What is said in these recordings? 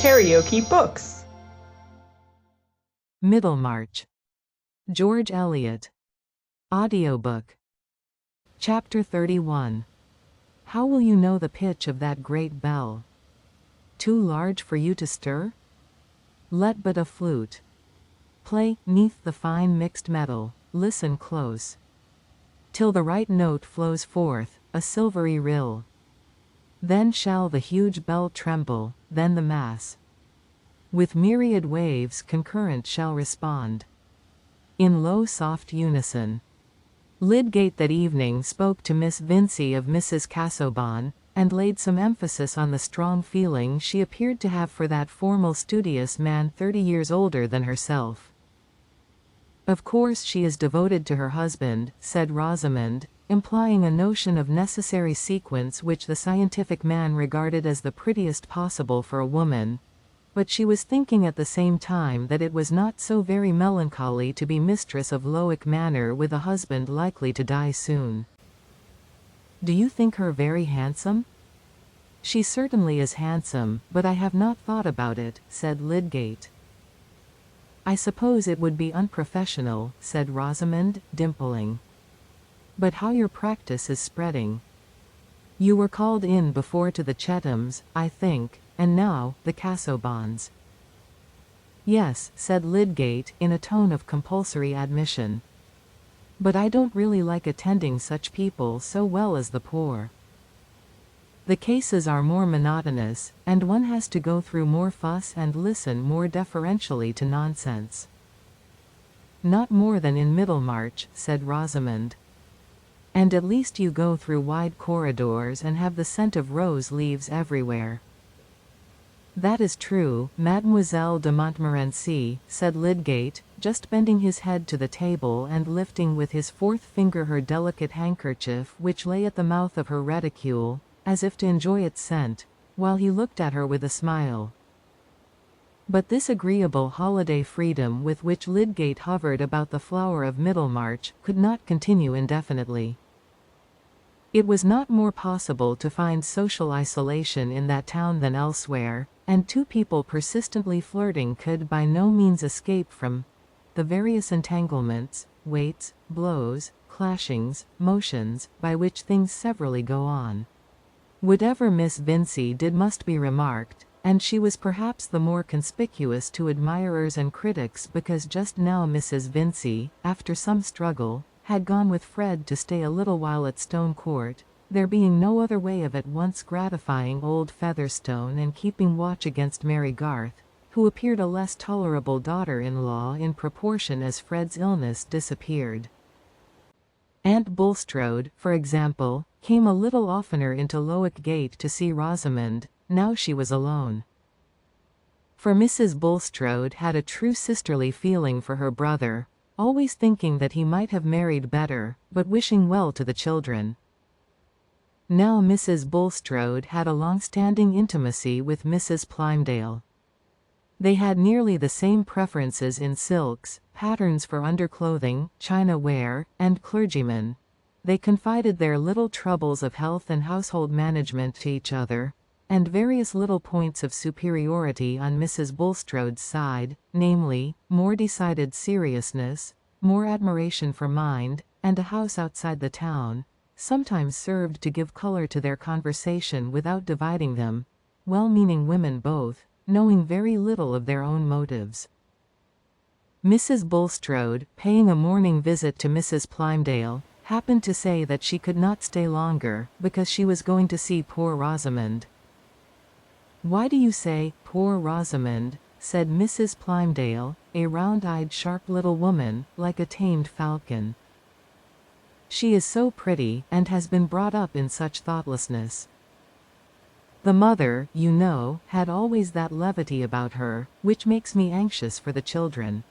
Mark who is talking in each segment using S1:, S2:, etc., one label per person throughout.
S1: KaraokeBooks.
S2: Middlemarch. George Eliot. Audiobook. Chapter 31. How will you know the pitch of that great bell? Too large for you to stir? Let but a flute play 'neath the fine mixed metal, listen close, till the right note flows forth, a silvery rill. Then shall the huge bell tremble, then the mass, with myriad waves concurrent shall respond, in low soft unison. Lydgate that evening spoke to Miss Vincey of Mrs. Casaubon, and laid some emphasis on the strong feeling she appeared to have for that formal studious man 30 years older than herself. Of course she is devoted to her husband, said Rosamond, implying a notion of necessary sequence which the scientific man regarded as the prettiest possible for a woman, but she was thinking at the same time that it was not so very melancholy to be mistress of Lowick Manor with a husband likely to die soon. Do you think her very handsome? She certainly is handsome, but I have not thought about it, said Lydgate. I suppose it would be unprofessional, said Rosamond, dimpling. But how your practice is spreading. You were called in before to the Chethams, I think, and now, the Casaubons. Yes, said Lydgate, in a tone of compulsory admission. But I don't really like attending such people so well as the poor. The cases are more monotonous, and one has to go through more fuss and listen more deferentially to nonsense. Not more than in Middlemarch, said Rosamond. And at least you go through wide corridors and have the scent of rose leaves everywhere. That is true, Mademoiselle de Montmorency, said Lydgate, just bending his head to the table and lifting with his fourth finger her delicate handkerchief which lay at the mouth of her reticule, as if to enjoy its scent, while he looked at her with a smile. But this agreeable holiday freedom with which Lydgate hovered about the flower of Middlemarch could not continue indefinitely. It was not more possible to find social isolation in that town than elsewhere, and two people persistently flirting could by no means escape from the various entanglements, weights, blows, clashings, motions, by which things severally go on. Whatever Miss Vincey did must be remarked, and she was perhaps the more conspicuous to admirers and critics because just now Mrs. Vincey, after some struggle, had gone with Fred to stay a little while at Stone Court, there being no other way of at once gratifying old Featherstone and keeping watch against Mary Garth, who appeared a less tolerable daughter-in-law in proportion as Fred's illness disappeared. Aunt Bulstrode, for example, came a little oftener into Lowick Gate to see Rosamond, now she was alone. For Mrs. Bulstrode had a true sisterly feeling for her brother, always thinking that he might have married better, but wishing well to the children. Now Mrs. Bulstrode had a long-standing intimacy with Mrs. Plymdale. They had nearly the same preferences in silks, patterns for underclothing, china ware, and clergymen. They confided their little troubles of health and household management to each other, and various little points of superiority on Mrs. Bulstrode's side, namely, more decided seriousness, more admiration for mind, and a house outside the town, sometimes served to give color to their conversation without dividing them, well-meaning women both, knowing very little of their own motives. Mrs. Bulstrode, paying a morning visit to Mrs. Plymdale, happened to say that she could not stay longer, because she was going to see poor Rosamond. Why do you say, poor Rosamond? Said Mrs. Plymdale, a round-eyed sharp little woman, like a tamed falcon. She is so pretty, and has been brought up in such thoughtlessness. The mother, you know, had always that levity about her, which makes me anxious for the children.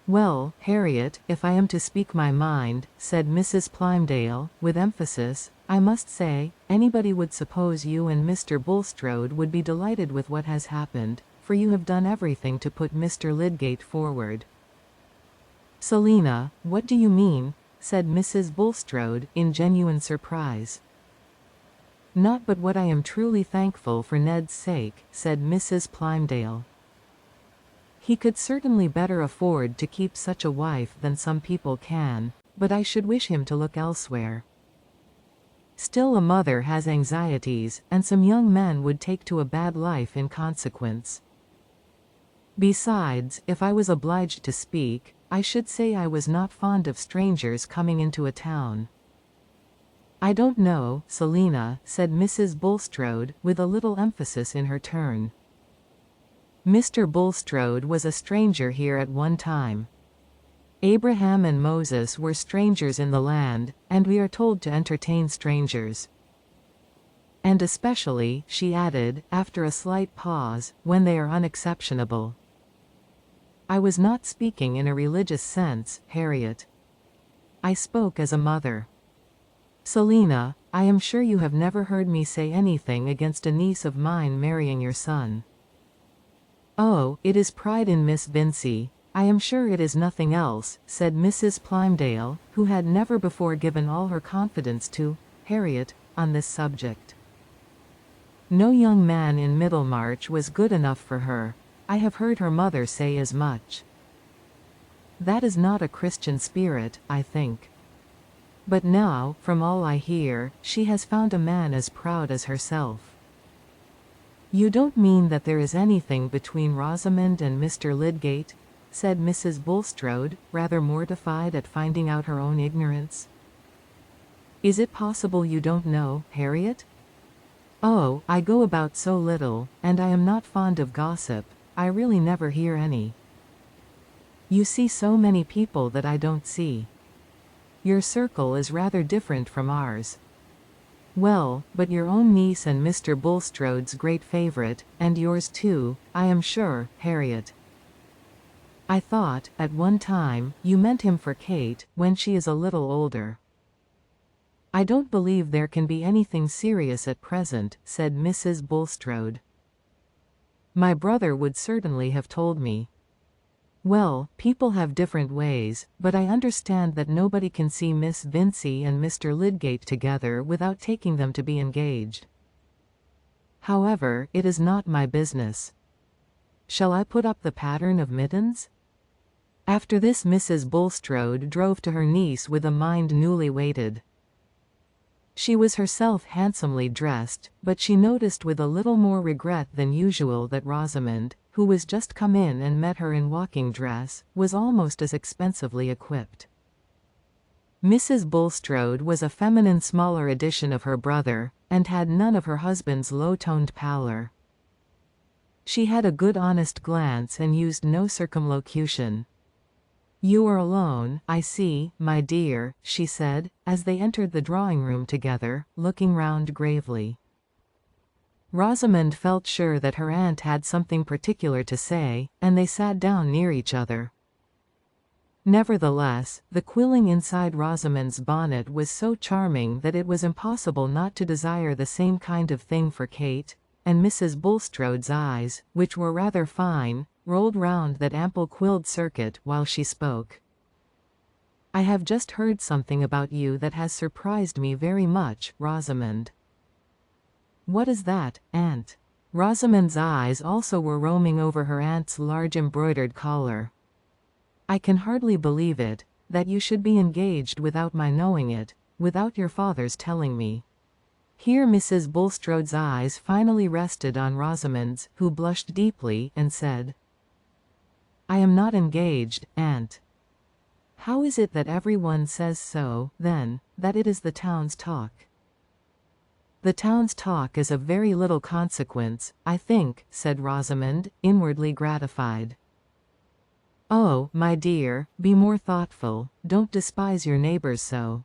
S2: Well, Harriet, if I am to speak my mind, said Mrs. Plymdale, with emphasis, I must say, anybody would suppose you and Mr. Bulstrode would be delighted with what has happened, for you have done everything to put Mr. Lydgate forward. Selina, what do you mean? Said Mrs. Bulstrode, in genuine surprise. Not but what I am truly thankful for Ned's sake, said Mrs. Plymdale. He could certainly better afford to keep such a wife than some people can, but I should wish him to look elsewhere. Still, a mother has anxieties, and some young men would take to a bad life in consequence. Besides, if I was obliged to speak, I should say I was not fond of strangers coming into a town. I don't know, Selina, said Mrs. Bulstrode, with a little emphasis in her turn. Mr. Bulstrode was a stranger here at one time. Abraham and Moses were strangers in the land, and we are told to entertain strangers. And especially, she added, after a slight pause, when they are unexceptionable. I was not speaking in a religious sense, Harriet. I spoke as a mother. Selina, I am sure you have never heard me say anything against a niece of mine marrying your son. Oh, it is pride in Miss Vincey. I am sure it is nothing else, said Mrs. Plymdale, who had never before given all her confidence to Harriet on this subject. No young man in Middlemarch was good enough for her. I have heard her mother say as much. That is not a Christian spirit, I think. But now, from all I hear, she has found a man as proud as herself. You don't mean that there is anything between Rosamond and Mr. Lydgate? Said Mrs. Bulstrode, rather mortified at finding out her own ignorance. Is it possible you don't know, Harriet? Oh, I go about so little, and I am not fond of gossip. I really never hear any. You see so many people that I don't see. Your circle is rather different from ours. Well, but your own niece and Mr. Bulstrode's great favourite, and yours too, I am sure, Harriet. I thought, at one time, you meant him for Kate, when she is a little older. I don't believe there can be anything serious at present, said Mrs. Bulstrode. My brother would certainly have told me. Well, people have different ways, but I understand that nobody can see Miss Vincey and Mr. Lydgate together without taking them to be engaged. However, it is not my business. Shall I put up the pattern of mittens? After this Mrs. Bulstrode drove to her niece with a mind newly weighted. She was herself handsomely dressed, but she noticed with a little more regret than usual that Rosamond, who was just come in and met her in walking dress, was almost as expensively equipped. Mrs. Bulstrode was a feminine smaller edition of her brother, and had none of her husband's low-toned pallor. She had a good honest glance and used no circumlocution. You are alone, I see, my dear, she said, as they entered the drawing-room together, looking round gravely. Rosamond felt sure that her aunt had something particular to say, and they sat down near each other. Nevertheless, the quilling inside Rosamond's bonnet was so charming that it was impossible not to desire the same kind of thing for Kate, and Mrs. Bulstrode's eyes, which were rather fine, rolled round that ample quilled circuit while she spoke. I have just heard something about you that has surprised me very much, Rosamond. What is that, aunt? Rosamond's eyes also were roaming over her aunt's large embroidered collar. I can hardly believe it, that you should be engaged without my knowing it, without your father's telling me. Here Mrs. Bulstrode's eyes finally rested on Rosamond's, who blushed deeply, and said, I am not engaged, aunt. How is it that every one says so, then, that it is the town's talk? The town's talk is of very little consequence, I think, said Rosamond, inwardly gratified. Oh, my dear, be more thoughtful, don't despise your neighbors so.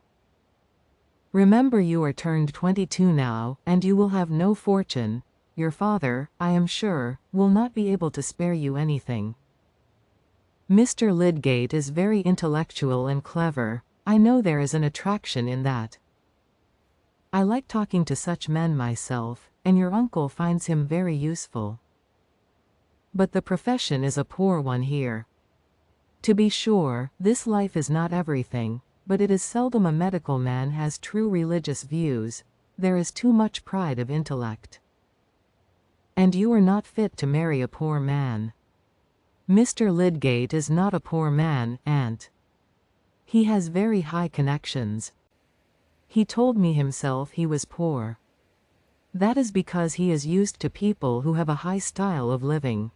S2: Remember you are turned 22 now, and you will have no fortune. Your father, I am sure, will not be able to spare you anything. Mr. Lydgate is very intellectual and clever. I know there is an attraction in that. I like talking to such men myself, and your uncle finds him very useful. But the profession is a poor one here. To be sure, this life is not everything, but it is seldom a medical man has true religious views. there is too much pride of intellect. And you are not fit to marry a poor man. Mr. Lydgate is not a poor man, aunt. He has very high connections. He told me himself he was poor. That is because he is used to people who have a high style of living.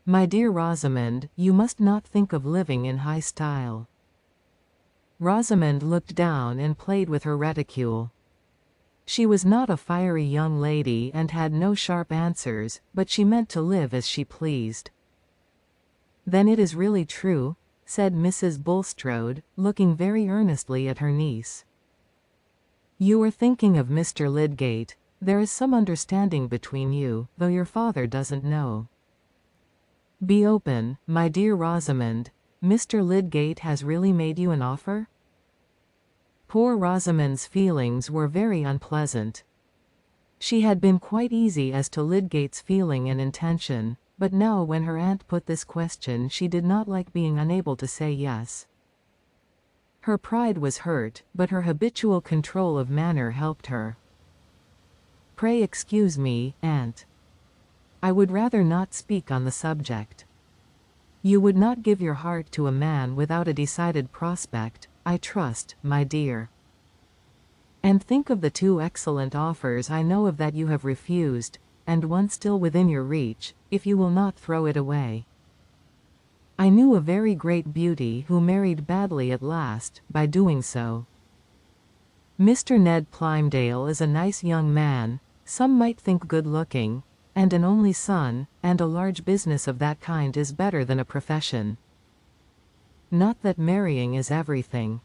S2: My dear Rosamond, you must not think of living in high style. Rosamond looked down and played with her reticule. She was not a fiery young lady and had no sharp answers, but she meant to live as she pleased. Then it is really true, said Mrs. Bulstrode, looking very earnestly at her niece. You are thinking of Mr. Lydgate. There is some understanding between you, though your father doesn't know. Be open, my dear Rosamond. Mr. Lydgate has really made you an offer? Poor Rosamond's feelings were very unpleasant. She had been quite easy as to Lydgate's feeling and intention, but now when her aunt put this question she did not like being unable to say yes. Her pride was hurt, but her habitual control of manner helped her. Pray excuse me, aunt. I would rather not speak on the subject. You would not give your heart to a man without a decided prospect, I trust, my dear. And think of the 2 excellent offers I know of that you have refused, and one still within your reach, if you will not throw it away. I knew a very great beauty who married badly at last, by doing so. Mr. Ned Plymdale is a nice young man, some might think good-looking, and an only son, and a large business of that kind is better than a profession. Not that marrying is everything.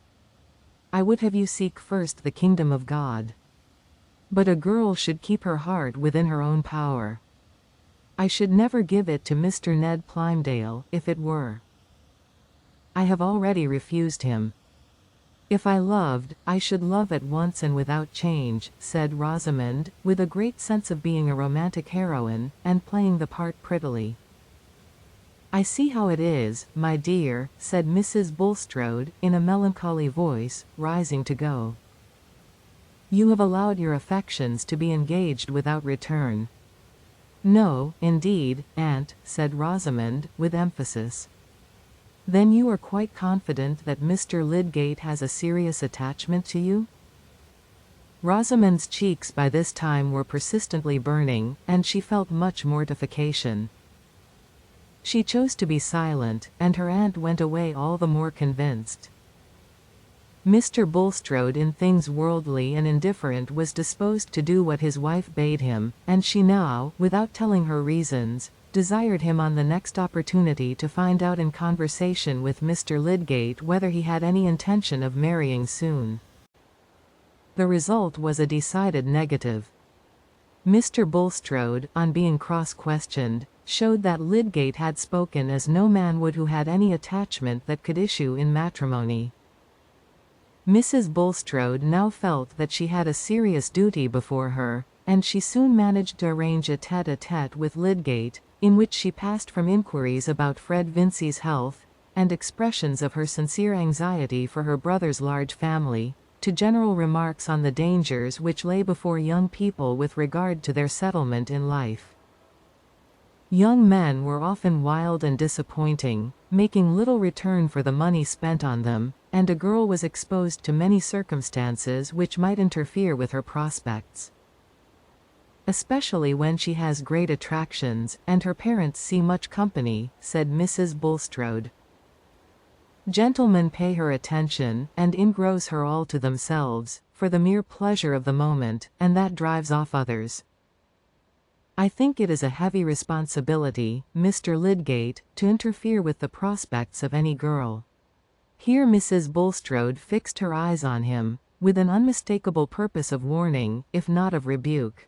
S2: I would have you seek first the kingdom of God. But a girl should keep her heart within her own power. I should never give it to Mr. Ned Plymdale, if it were. I have already refused him. If I loved, I should love at once and without change, said Rosamond, with a great sense of being a romantic heroine, and playing the part prettily. I see how it is, my dear, said Mrs. Bulstrode, in a melancholy voice, rising to go. You have allowed your affections to be engaged without return. No, indeed, aunt, said Rosamond, with emphasis. Then you are quite confident that Mr. Lydgate has a serious attachment to you? Rosamond's cheeks by this time were persistently burning, and she felt much mortification. She chose to be silent, and her aunt went away all the more convinced. Mr. Bulstrode in things worldly and indifferent was disposed to do what his wife bade him, and she now, without telling her reasons, desired him on the next opportunity to find out in conversation with Mr. Lydgate whether he had any intention of marrying soon. The result was a decided negative. Mr. Bulstrode, on being cross-questioned, showed that Lydgate had spoken as no man would who had any attachment that could issue in matrimony. Mrs. Bulstrode now felt that she had a serious duty before her, and she soon managed to arrange a tête-à-tête with Lydgate, in which she passed from inquiries about Fred Vincey's health, and expressions of her sincere anxiety for her brother's large family, to general remarks on the dangers which lay before young people with regard to their settlement in life. Young men were often wild and disappointing, making little return for the money spent on them, and a girl was exposed to many circumstances which might interfere with her prospects. Especially when she has great attractions, and her parents see much company, said Mrs. Bulstrode. Gentlemen pay her attention, and engross her all to themselves, for the mere pleasure of the moment, and that drives off others. I think it is a heavy responsibility, Mr. Lydgate, to interfere with the prospects of any girl. Here Mrs. Bulstrode fixed her eyes on him, with an unmistakable purpose of warning, if not of rebuke.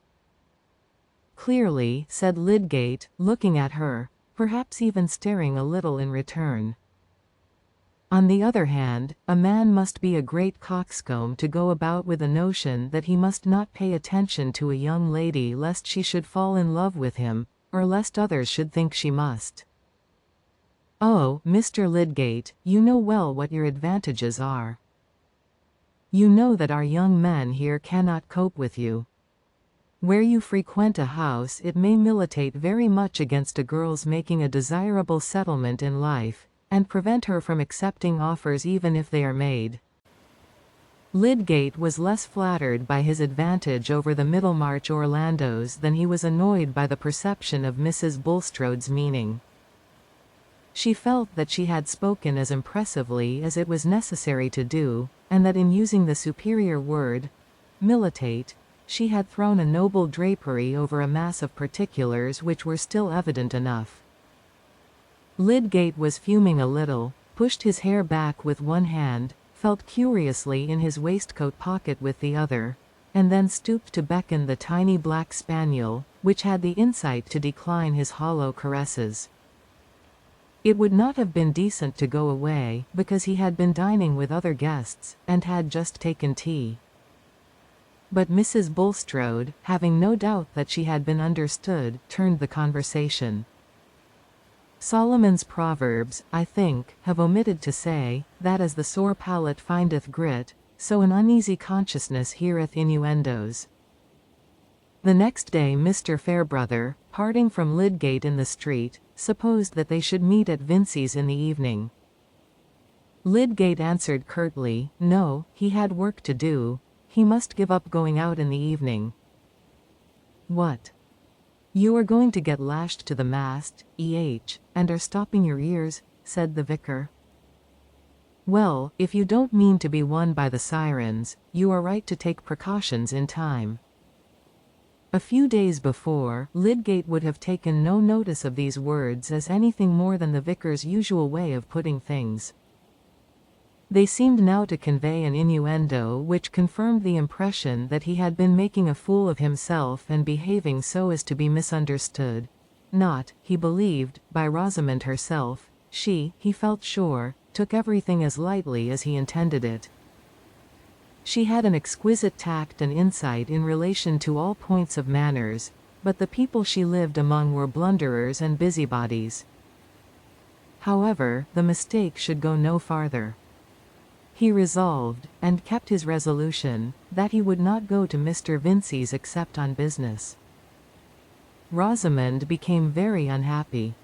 S2: Clearly, said Lydgate, looking at her, perhaps even staring a little in return. On the other hand, a man must be a great coxcomb to go about with a notion that he must not pay attention to a young lady lest she should fall in love with him, or lest others should think she must. Oh, Mr. Lydgate, you know well what your advantages are. You know that our young men here cannot cope with you. Where you frequent a house, it may militate very much against a girl's making a desirable settlement in life, and prevent her from accepting offers even if they are made. Lydgate was less flattered by his advantage over the Middlemarch Orlandos than he was annoyed by the perception of Mrs. Bulstrode's meaning. She felt that she had spoken as impressively as it was necessary to do, and that in using the superior word, militate, she had thrown a noble drapery over a mass of particulars which were still evident enough. Lydgate was fuming a little, pushed his hair back with one hand, felt curiously in his waistcoat pocket with the other, and then stooped to beckon the tiny black spaniel, which had the insight to decline his hollow caresses. It would not have been decent to go away, because he had been dining with other guests, and had just taken tea. But Mrs. Bulstrode, having no doubt that she had been understood, turned the conversation. Solomon's Proverbs, I think, have omitted to say, that as the sore palate findeth grit, so an uneasy consciousness heareth innuendos. The next day Mr. Fairbrother, parting from Lydgate in the street, supposed that they should meet at Vincey's in the evening. Lydgate answered curtly, no, he had work to do, he must give up going out in the evening. What? You are going to get lashed to the mast, and are stopping your ears, said the vicar. Well, if you don't mean to be won by the sirens, you are right to take precautions in time. A few days before, Lydgate would have taken no notice of these words as anything more than the vicar's usual way of putting things. They seemed now to convey an innuendo which confirmed the impression that he had been making a fool of himself and behaving so as to be misunderstood. Not, he believed, by Rosamond herself. She, he felt sure, took everything as lightly as he intended it. She had an exquisite tact and insight in relation to all points of manners, but the people she lived among were blunderers and busybodies. However, the mistake should go no farther. He resolved, and kept his resolution, that he would not go to Mr. Vincey's except on business. Rosamond became very unhappy.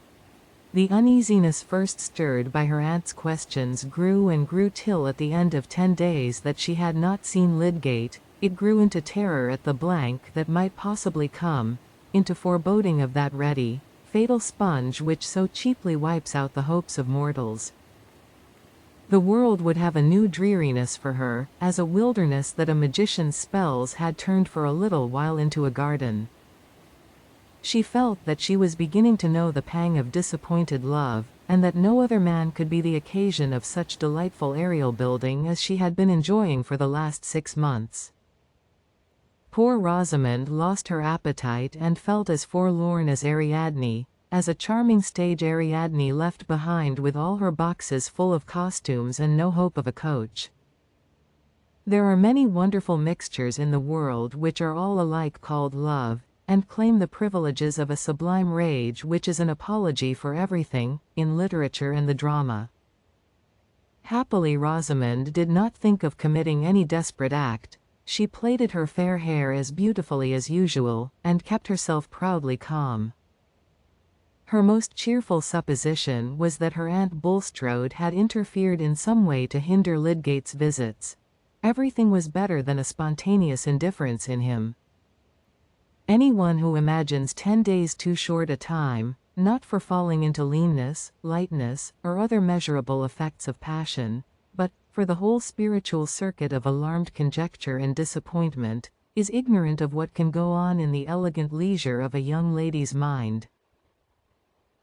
S2: The uneasiness first stirred by her aunt's questions grew and grew till at the end of 10 days that she had not seen Lydgate, it grew into terror at the blank that might possibly come, into foreboding of that ready, fatal sponge which so cheaply wipes out the hopes of mortals. The world would have a new dreariness for her, as a wilderness that a magician's spells had turned for a little while into a garden. She felt that she was beginning to know the pang of disappointed love, and that no other man could be the occasion of such delightful aerial building as she had been enjoying for the last 6 months. Poor Rosamond lost her appetite and felt as forlorn as Ariadne, as a charming stage Ariadne left behind with all her boxes full of costumes and no hope of a coach. There are many wonderful mixtures in the world which are all alike called love, and claim the privileges of a sublime rage which is an apology for everything, in literature and the drama. Happily Rosamond did not think of committing any desperate act. She plaited her fair hair as beautifully as usual, and kept herself proudly calm. Her most cheerful supposition was that her Aunt Bulstrode had interfered in some way to hinder Lydgate's visits. Everything was better than a spontaneous indifference in him. Anyone who imagines 10 days too short a time, not for falling into leanness, lightness, or other measurable effects of passion, but for the whole spiritual circuit of alarmed conjecture and disappointment, is ignorant of what can go on in the elegant leisure of a young lady's mind.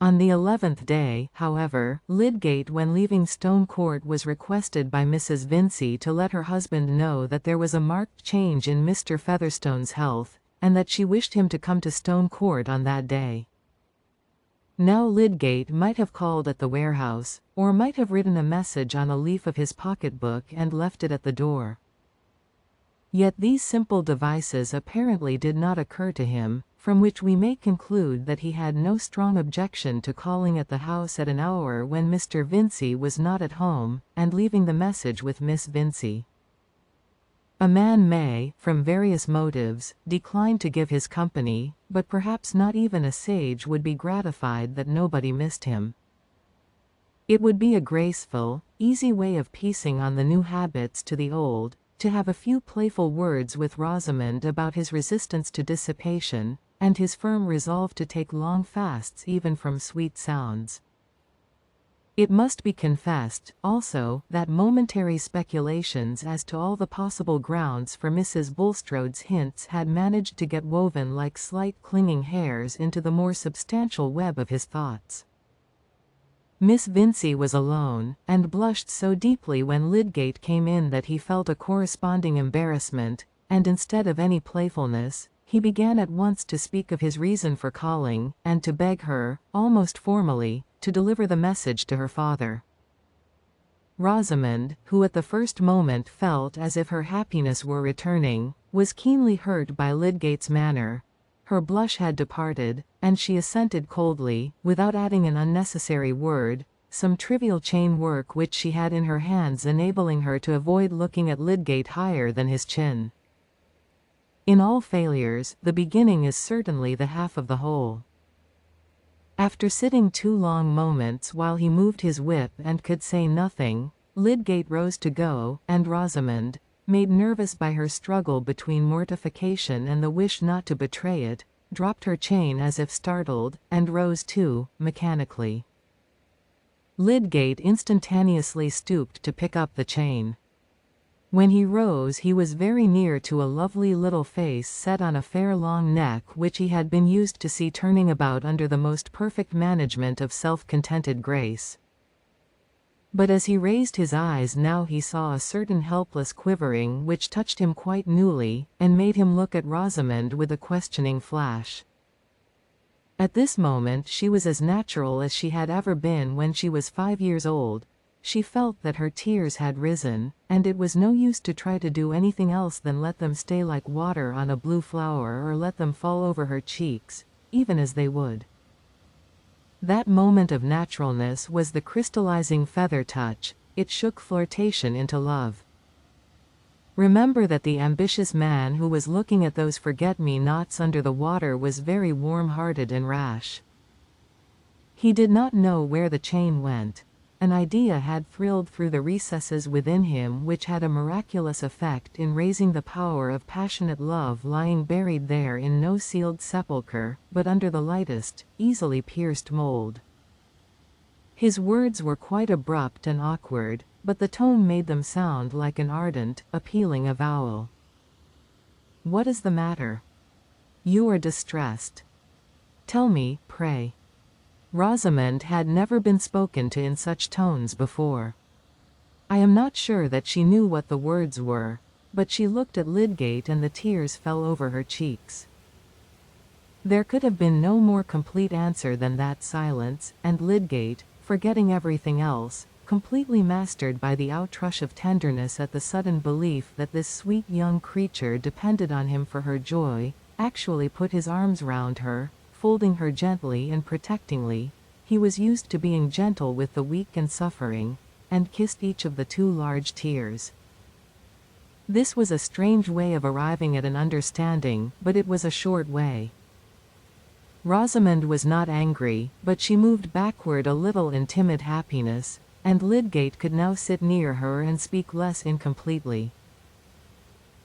S2: On the 11th day, however, Lydgate when leaving Stone Court was requested by Mrs. Vincey to let her husband know that there was a marked change in Mr. Featherstone's health, and that she wished him to come to Stone Court on that day. Now Lydgate might have called at the warehouse, or might have written a message on a leaf of his pocket-book and left it at the door. Yet these simple devices apparently did not occur to him, from which we may conclude that he had no strong objection to calling at the house at an hour when Mr. Vincey was not at home, and leaving the message with Miss Vincey. A man may, from various motives, decline to give his company, but perhaps not even a sage would be gratified that nobody missed him. It would be a graceful, easy way of piecing on the new habits to the old, to have a few playful words with Rosamond about his resistance to dissipation, and his firm resolve to take long fasts even from sweet sounds. It must be confessed, also, that momentary speculations as to all the possible grounds for Mrs. Bulstrode's hints had managed to get woven like slight clinging hairs into the more substantial web of his thoughts. Miss Vincey was alone, and blushed so deeply when Lydgate came in that he felt a corresponding embarrassment, and instead of any playfulness, he began at once to speak of his reason for calling, and to beg her, almost formally, to deliver the message to her father. Rosamond, who at the first moment felt as if her happiness were returning, was keenly hurt by Lydgate's manner. Her blush had departed, and she assented coldly, without adding an unnecessary word, some trivial chain work which she had in her hands enabling her to avoid looking at Lydgate higher than his chin. In all failures, the beginning is certainly the half of the whole. After sitting 2 long moments while he moved his whip and could say nothing, Lydgate rose to go, and Rosamond, made nervous by her struggle between mortification and the wish not to betray it, dropped her chain as if startled, and rose too, mechanically. Lydgate instantaneously stooped to pick up the chain. When he rose he was very near to a lovely little face set on a fair long neck which he had been used to see turning about under the most perfect management of self-contented grace. But as he raised his eyes now he saw a certain helpless quivering which touched him quite newly, and made him look at Rosamond with a questioning flash. At this moment she was as natural as she had ever been when she was 5 years old. She felt that her tears had risen, and it was no use to try to do anything else than let them stay like water on a blue flower or let them fall over her cheeks, even as they would. That moment of naturalness was the crystallizing feather touch. It shook flirtation into love. Remember that the ambitious man who was looking at those forget-me-nots under the water was very warm-hearted and rash. He did not know where the chain went. An idea had thrilled through the recesses within him which had a miraculous effect in raising the power of passionate love lying buried there in no sealed sepulchre, but under the lightest, easily pierced mold. His words were quite abrupt and awkward, but the tone made them sound like an ardent, appealing avowal. "What is the matter? You are distressed. Tell me, pray." Rosamond had never been spoken to in such tones before. I am not sure that she knew what the words were, but she looked at Lydgate and the tears fell over her cheeks. There could have been no more complete answer than that silence, and Lydgate, forgetting everything else, completely mastered by the outrush of tenderness at the sudden belief that this sweet young creature depended on him for her joy, actually put his arms round her, folding her gently and protectingly. He was used to being gentle with the weak and suffering, and kissed each of the 2 large tears. This was a strange way of arriving at an understanding, but it was a short way. Rosamond was not angry, but she moved backward a little in timid happiness, and Lydgate could now sit near her and speak less incompletely.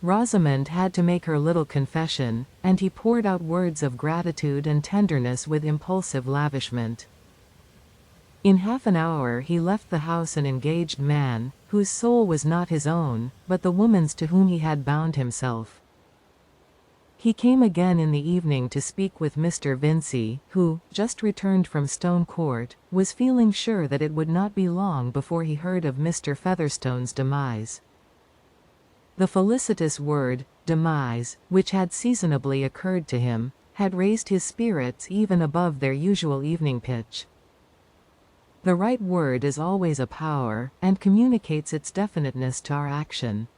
S2: Rosamond had to make her little confession, and he poured out words of gratitude and tenderness with impulsive lavishment. In half an hour he left the house an engaged man, whose soul was not his own, but the woman's to whom he had bound himself. He came again in the evening to speak with Mr. Vincey, who, just returned from Stone Court, was feeling sure that it would not be long before he heard of Mr. Featherstone's demise. The felicitous word, demise, which had seasonably occurred to him, had raised his spirits even above their usual evening pitch. The right word is always a power, and communicates its definiteness to our action.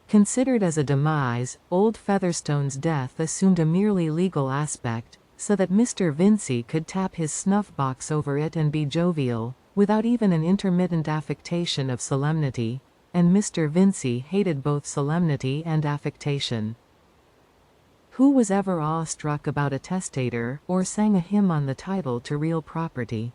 S2: Considered as a demise, old Featherstone's death assumed a merely legal aspect, so that Mr. Vincey could tap his snuff-box over it and be jovial, without even an intermittent affectation of solemnity. and Mr. Vincey hated both solemnity and affectation. Who was ever awestruck about a testator, or sang a hymn on the title to real property?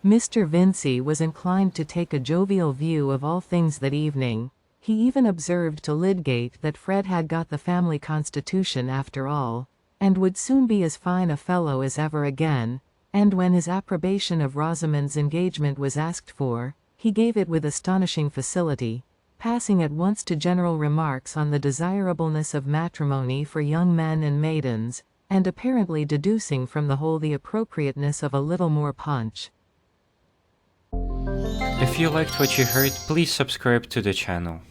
S2: Mr. Vincey was inclined to take a jovial view of all things that evening. He even observed to Lydgate that Fred had got the family constitution after all, and would soon be as fine a fellow as ever again, and when his approbation of Rosamond's engagement was asked for, he gave it with astonishing facility, passing at once to general remarks on the desirableness of matrimony for young men and maidens, and apparently deducing from the whole the appropriateness of a little more punch.
S1: If you liked what you heard, please subscribe to the channel.